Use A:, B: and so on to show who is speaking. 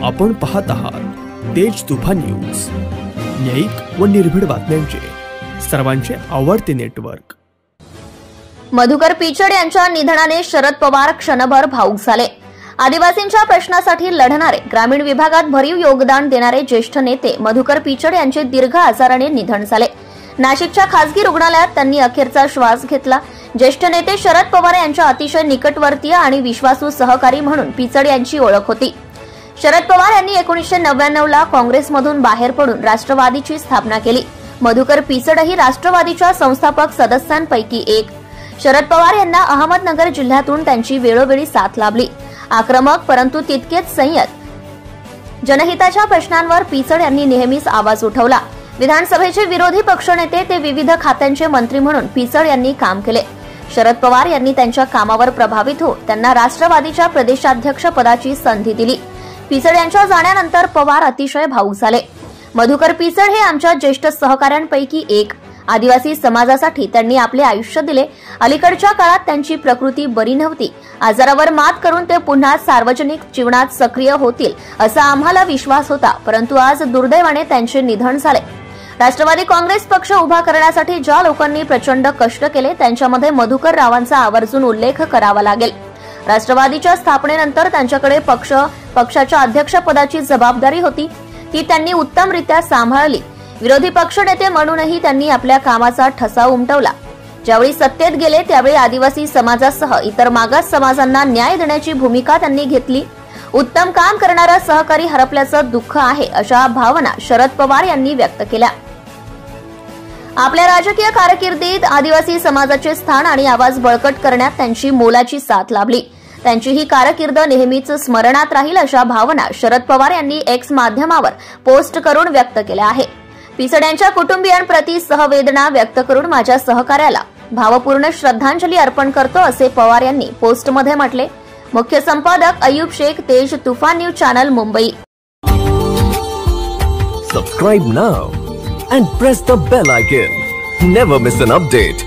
A: आपण पाहत आहात तेज तुफान न्यूज, न्यायिक व निर्भीड बातम्यांचे सर्वांचे आवडते नेटवर्क।
B: मधुकर पिचड यांच्या निधनाने शरद पवार क्षणभर भावुक झाले। आदिवासींच्या प्रश्नासाठी लढणारे, ग्रामीण विभागात भरीव योगदान देणारे ज्येष्ठ नेते मधुकर पिचड यांचे दीर्घ आजाराने निधन झाले। नाशिकच्या खासगी रुग्णालयात त्यांनी अखेरचा श्वास घेतला। ज्येष्ठ नेते शरद पवार यांच्या अतिशय निकटवर्तीय आणि विश्वासू सहकारी म्हणून पिचड यांची ओळख होती। शरद पवार यांनी 1999 ला काँग्रेसमधून बाहेर पडून राष्ट्रवादीची स्थापना केली। मधुकर पिचडही राष्ट्रवादीच्या संस्थापक सदस्यांपैकी एक। शरद पवार यांना अहमदनगर जिल्ह्यातून त्यांची वेळोवेळी साथ लाभली। आक्रमक परंतु तितकेच संयत जनहिताच्या प्रश्नांवर पिचड यांनी नेहमीच आवाज उठवला। विधानसभेचे विरोधी पक्षनेते ते विविध खात्यांचे मंत्री म्हणून पिचड यांनी काम केले। शरद पवार यांनी त्यांच्या कामावर प्रभावित होऊन त्यांना राष्ट्रवादीच्या प्रदेशाध्यक्ष पदाची संधी दिली। पिचड यांच्या जाण्यानंतर पवार अतिशय भावुक झाले। मधुकर पिचड हे आमच्या ज्येष्ठ सहकाऱ्यांपैकी एक। आदिवासी समाजासाठी त्यांनी आपले आयुष्य दिले। अलीकडच्या काळात त्यांची प्रकृती बरी नव्हती। आजारावर मात करून ते पुन्हा सार्वजनिक जीवनात सक्रिय होतील असा आम्हाला विश्वास होता, परंतु आज दुर्दैवाने त्यांचे निधन झाले। राष्ट्रवादी काँग्रेस पक्ष उभा करण्यासाठी ज्या लोकांनी प्रचंड कष्ट केले त्यांच्यामध्ये मधुकर रावांचा आवर्जून उल्लेख करावा लागेल। राष्ट्रवादीच्या स्थापनेनंतर त्यांच्याकडे पक्षाच्या अध्यक्षपदाची जबाबदारी होती, ती त्यांनी उत्तमरित्या सांभाळली। विरोधी पक्षनेते म्हणूनही त्यांनी आपल्या कामाचा ठसा उमटवला। ज्यावेळी सत्तेत गेले त्यावेळी आदिवासी समाजासह इतर मागास समाजांना न्याय देण्याची भूमिका त्यांनी घेतली। उत्तम काम करणारा सहकारी हरपल्याचं दुःख आहे अशा भावना शरद पवार यांनी व्यक्त केल्या। आपल्या राजकीय कारकिर्दीत आदिवासी समाजाचे स्थान आणि आवाज बळकट करण्यात त्यांची मोलाची साथ लाभली। त्यांची ही कारकीर्द नेहमीच स्मरणात राहील अशा भावना शरद पवार यांनी एक्स माध्यमावर पोस्ट करून व्यक्त केल्या आहे। पिचड यांच्या कुटुंबियांप्रती सहवेदना व्यक्त करून माझ्या सहकार्याला भावपूर्ण श्रद्धांजली अर्पण करतो असे पवार यांनी पोस्टमध्ये म्हटले। मुख्य संपादक अयूब शेख, तेज तुफान news channel, Mumbai.
C: Subscribe now and press the bell icon. Never miss an update.